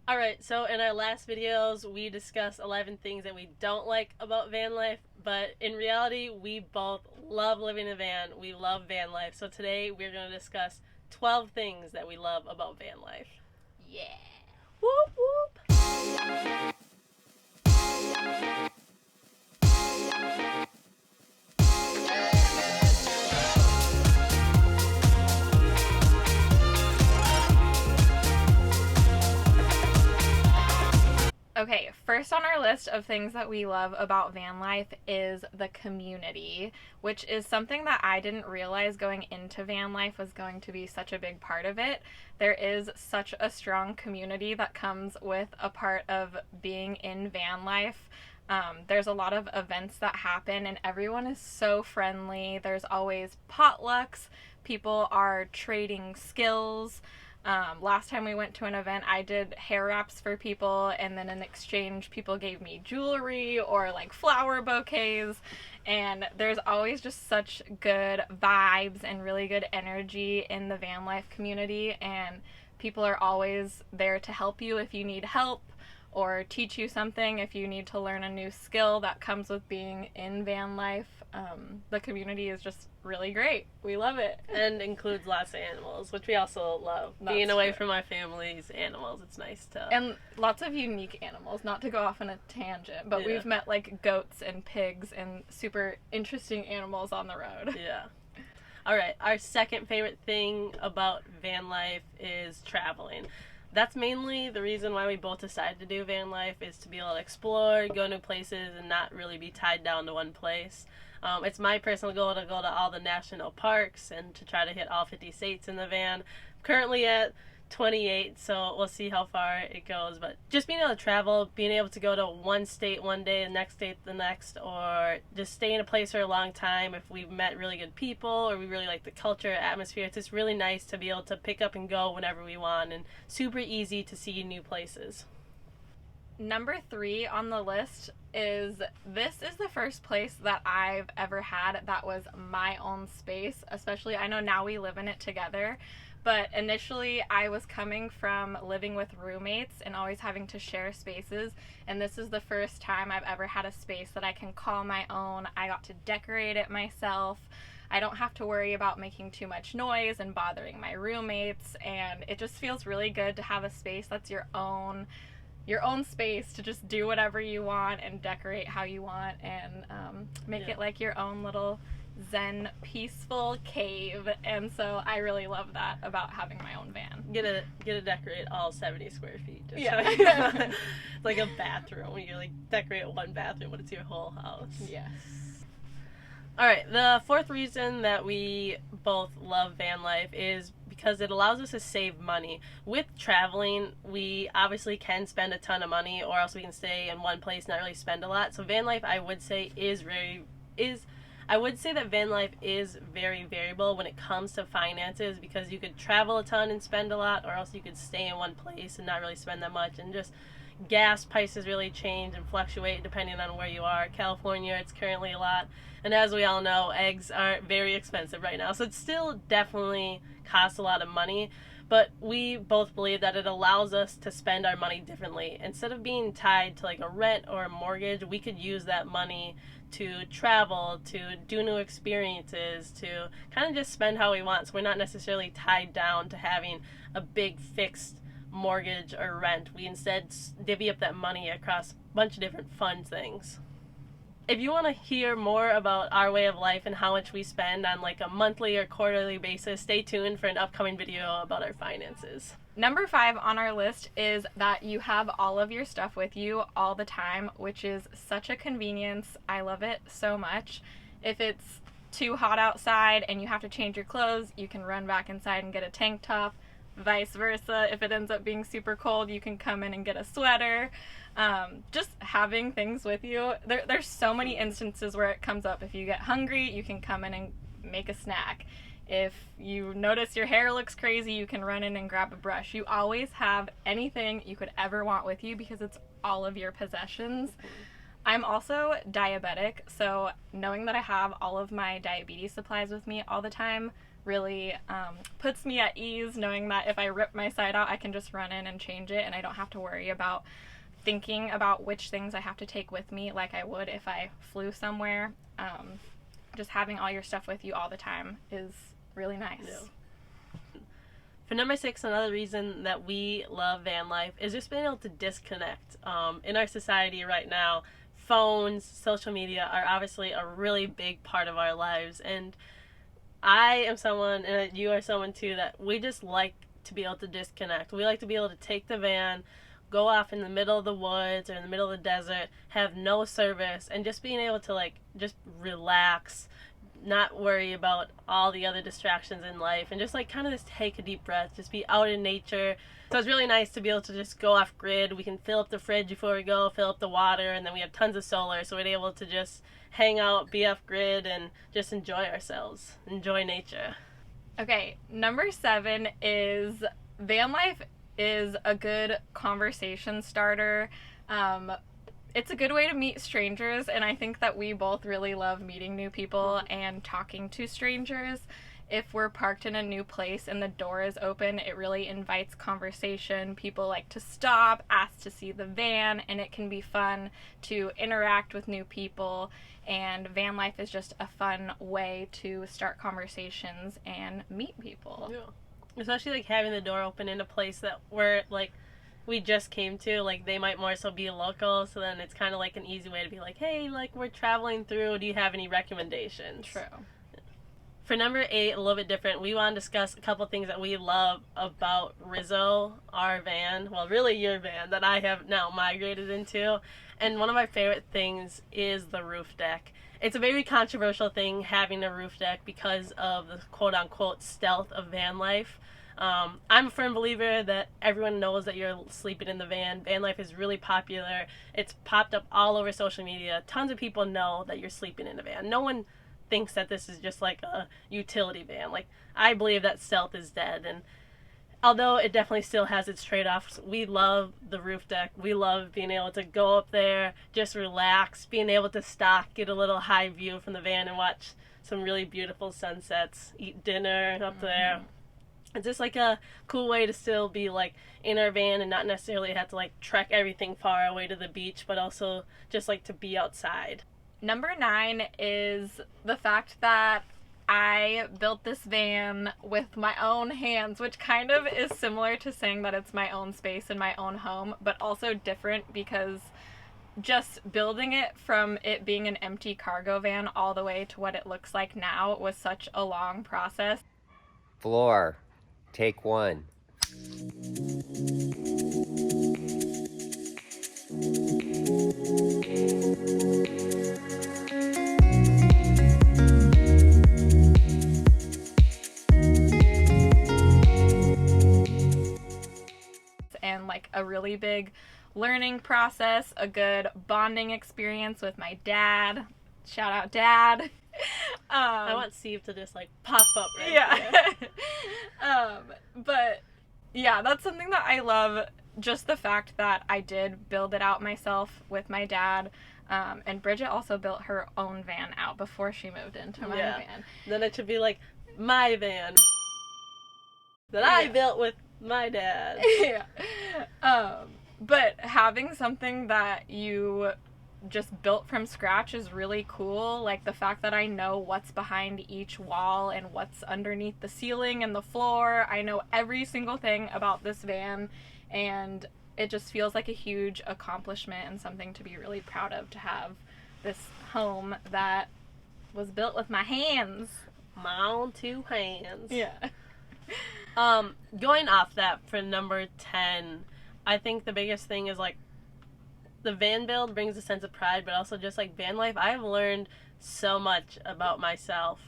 Alright, so in our last videos, we discussed 11 things that we don't like about van life, but in reality, we both love living in a van. We love van life. So today, we're going to discuss 12 things that we love about van life. Yeah. Whoop whoop! Okay, first on our list of things that we love about van life is the community, which is something that I didn't realize going into van life was going to be such a big part of it. There is such a strong community that comes with a part of being in van life. There's a lot of events that happen, and everyone is so friendly. There's always potlucks, people are trading skills. Last time we went to an event, I did hair wraps for people, and then in exchange, people gave me jewelry or like flower bouquets. And there's always just such good vibes and really good energy in the van life community. And people are always there to help you if you need help or teach you something if you need to learn a new skill that comes with being in van life. The community is just really great. We love it. And includes lots of animals, which we also love. That's Being away true. from our family's animals, it's nice to... And lots of unique animals, not to go off on a tangent, but Yeah. we've met like goats and pigs and super interesting animals on the road. Yeah. Alright, our second favorite thing about van life is traveling. That's mainly the reason why we both decided to do van life, is to be able to explore, go new places, and not really be tied down to one place. It's my personal goal to go to all the national parks and to try to hit all 50 states in the van. I'm currently at 28, so we'll see how far it goes. But just being able to travel, being able to go to one state one day, the next state the next, or just stay in a place for a long time if we've met really good people or we really like the culture, atmosphere. It's just really nice to be able to pick up and go whenever we want, and super easy to see new places. Number 3 on the list is this is the first place that I've ever had that was my own space, especially I know now we live in it together. But initially, I was coming from living with roommates and always having to share spaces. And this is the first time I've ever had a space that I can call my own. I got to decorate it myself. I don't have to worry about making too much noise and bothering my roommates. And it just feels really good to have a space that's your own space to just do whatever you want and decorate how you want and make it like your own little zen peaceful cave. And so I really love that about having my own van. Get to decorate all 70 square feet. Just Yeah. it's like a bathroom. You like decorate one bathroom, but it's your whole house. Yes. Alright, the fourth reason that we both love van life is because it allows us to save money. With traveling, we obviously can spend a ton of money, or else we can stay in one place and not really spend a lot. So van life, I would say, I would say that van life is very variable when it comes to finances, because you could travel a ton and spend a lot, or else you could stay in one place and not really spend that much. And just gas prices really change and fluctuate depending on where you are. California, it's currently a lot. And as we all know, eggs aren't very expensive right now. So it still definitely costs a lot of money. But we both believe that it allows us to spend our money differently. Instead of being tied to like a rent or a mortgage, we could use that money to travel, to do new experiences, to kind of just spend how we want. So we're not necessarily tied down to having a big fixed mortgage or rent. We instead divvy up that money across a bunch of different fun things. If you want to hear more about our way of life and how much we spend on like a monthly or quarterly basis, stay tuned for an upcoming video about our finances. Number 5 on our list is that you have all of your stuff with you all the time, which is such a convenience. I love it so much. If it's too hot outside and you have to change your clothes, you can run back inside and get a tank top. Vice versa, if it ends up being super cold, you can come in and get a sweater. Just having things with you. There's so many instances where it comes up. If you get hungry, you can come in and make a snack. If you notice your hair looks crazy, you can run in and grab a brush. You always have anything you could ever want with you because it's all of your possessions. I'm also diabetic, so knowing that I have all of my diabetes supplies with me all the time really puts me at ease knowing that if I rip my side out, I can just run in and change it, and I don't have to worry about thinking about which things I have to take with me like I would if I flew somewhere. Just having all your stuff with you all the time is really nice. Yeah. For number 6, another reason that we love van life is just being able to disconnect. In our society right now, phones, social media are obviously a really big part of our lives, and I am someone, and you are someone too, that we just like to be able to disconnect. We like to be able to take the van, go off in the middle of the woods or in the middle of the desert, have no service, and just being able to like just relax, not worry about all the other distractions in life, and just like kind of just take a deep breath, just be out in nature. So it's really nice to be able to just go off grid. We can fill up the fridge before we go, fill up the water, and then we have tons of solar, so we're able to just hang out, be off grid, and just enjoy ourselves, enjoy nature. Okay, number 7 is van life is a good conversation starter. It's a good way to meet strangers, and I think that we both really love meeting new people and talking to strangers. If we're parked in a new place and the door is open, it really invites conversation. People like to stop, ask to see the van, and it can be fun to interact with new people. And van life is just a fun way to start conversations and meet people. Yeah. Especially like having the door open in a place that we're like we just came to, like they might more so be local, so then it's kind of like an easy way to be like, hey, like we're traveling through, do you have any recommendations? True. For number 8, a little bit different, we want to discuss a couple things that we love about Rizzo, our van, well really your van that I have now migrated into. And one of my favorite things is the roof deck. It's a very controversial thing having a roof deck because of the quote-unquote stealth of van life. I'm a firm believer that everyone knows that you're sleeping in the van. Van life is really popular. It's popped up all over social media. Tons of people know that you're sleeping in a van. No one thinks that this is just like a utility van. Like, I believe that stealth is dead, and although it definitely still has its trade-offs, we love the roof deck. We love being able to go up there, just relax, being able to stop, get a little high view from the van and watch some really beautiful sunsets, eat dinner up there. It's just like a cool way to still be like in our van and not necessarily have to like trek everything far away to the beach, but also just like to be outside. Number 9 is the fact that I built this van with my own hands, which kind of is similar to saying that it's my own space and my own home, but also different because just building it from it being an empty cargo van all the way to what it looks like now was such a long process. Floor, take 1. And like a really big learning process, a good bonding experience with my dad. Shout out, Dad. I want Steve to just like pop up right here. But yeah, that's something that I love. Just the fact that I did build it out myself with my dad. And Bridget also built her own van out before she moved into my van. Then it should be like my van that I built with my dad. But having something that you just built from scratch is really cool. Like the fact that I know what's behind each wall and what's underneath the ceiling and the floor. I know every single thing about this van, and it just feels like a huge accomplishment and something to be really proud of, to have this home that was built with my hands. My own 2 hands. Yeah. Going off that for number 10, I think the biggest thing is like the van build brings a sense of pride, but also just like van life, I've learned so much about myself.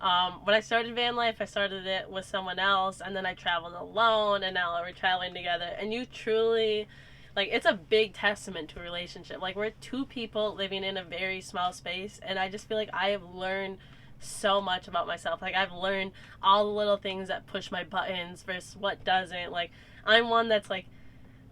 When I started van life, I started it with someone else, and then I traveled alone, and now we're traveling together, and you truly, like, it's a big testament to a relationship. Like, we're 2 people living in a very small space, and I just feel like I have learned so much about myself. Like, I've learned all the little things that push my buttons versus what doesn't. Like, I'm one that's like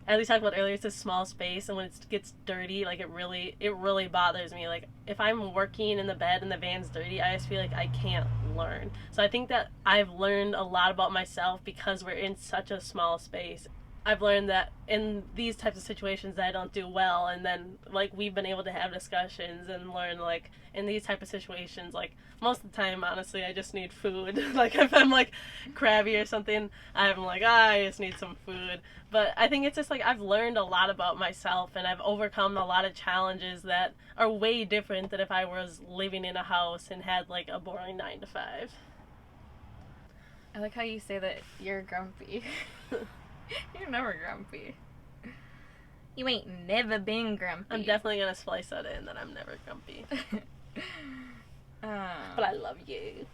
as we talked about earlier, it's a small space, and when it gets dirty, like it really bothers me. Like if I'm working in the bed and the van's dirty, I just feel like I can't learn. So I think that I've learned a lot about myself because we're in such a small space. I've learned that in these types of situations I don't do well, and then like we've been able to have discussions and learn like in these type of situations, like most of the time honestly I just need food. Like if I'm like crabby or something, I'm like I just need some food. But I think it's just like I've learned a lot about myself, and I've overcome a lot of challenges that are way different than if I was living in a house and had like a boring 9 to 5. I like how you say that you're grumpy. You're never grumpy. You ain't never been grumpy. I'm definitely gonna splice that in, that I'm never grumpy. But I love you.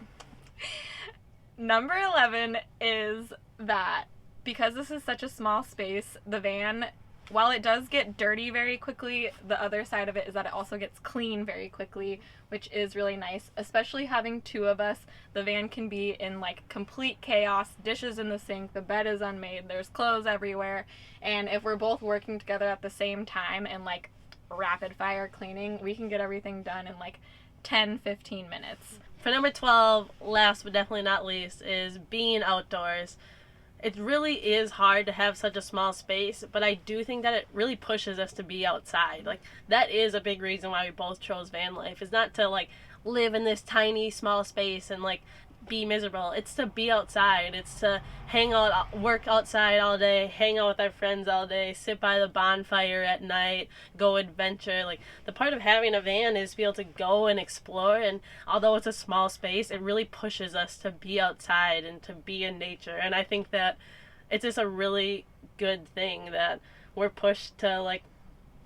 Number 11 is that because this is such a small space, the van, while it does get dirty very quickly, the other side of it is that it also gets clean very quickly, which is really nice. Especially having two of us, the van can be in like complete chaos, dishes in the sink, the bed is unmade, there's clothes everywhere, and if we're both working together at the same time and like rapid fire cleaning, we can get everything done in like 10-15 minutes. For number 12, last but definitely not least, is being outdoors. It really is hard to have such a small space, but I do think that it really pushes us to be outside. Like, that is a big reason why we both chose van life. It's not to, like, live in this tiny, small space and, like, be miserable. It's to be outside. It's to hang out, work outside all day, hang out with our friends all day, sit by the bonfire at night, go adventure. Like, the part of having a van is to be able to go and explore, and although it's a small space, it really pushes us to be outside and to be in nature. And I think that it's just a really good thing that we're pushed to, like,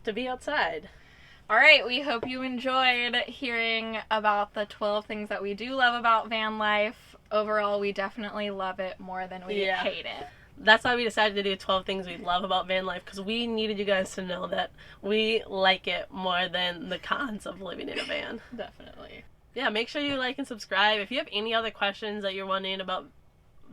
to be outside. All right, we hope you enjoyed hearing about the 12 things that we do love about van life. Overall, we definitely love it more than we hate it. That's why we decided to do 12 things we love about van life, because we needed you guys to know that we like it more than the cons of living in a van. Definitely. Yeah, make sure you like and subscribe. If you have any other questions that you're wondering about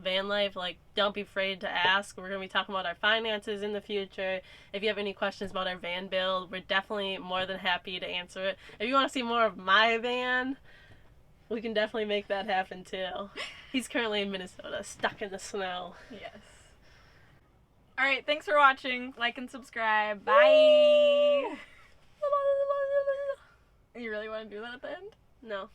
van life, like, don't be afraid to ask. We're going to be talking about our finances in the future. If you have any questions about our van build, we're definitely more than happy to answer it. If you want to see more of my van, we can definitely make that happen too. He's currently in Minnesota, stuck in the snow. Yes. All right, thanks for watching. Like and subscribe. Bye. You really want to do that at the end? No.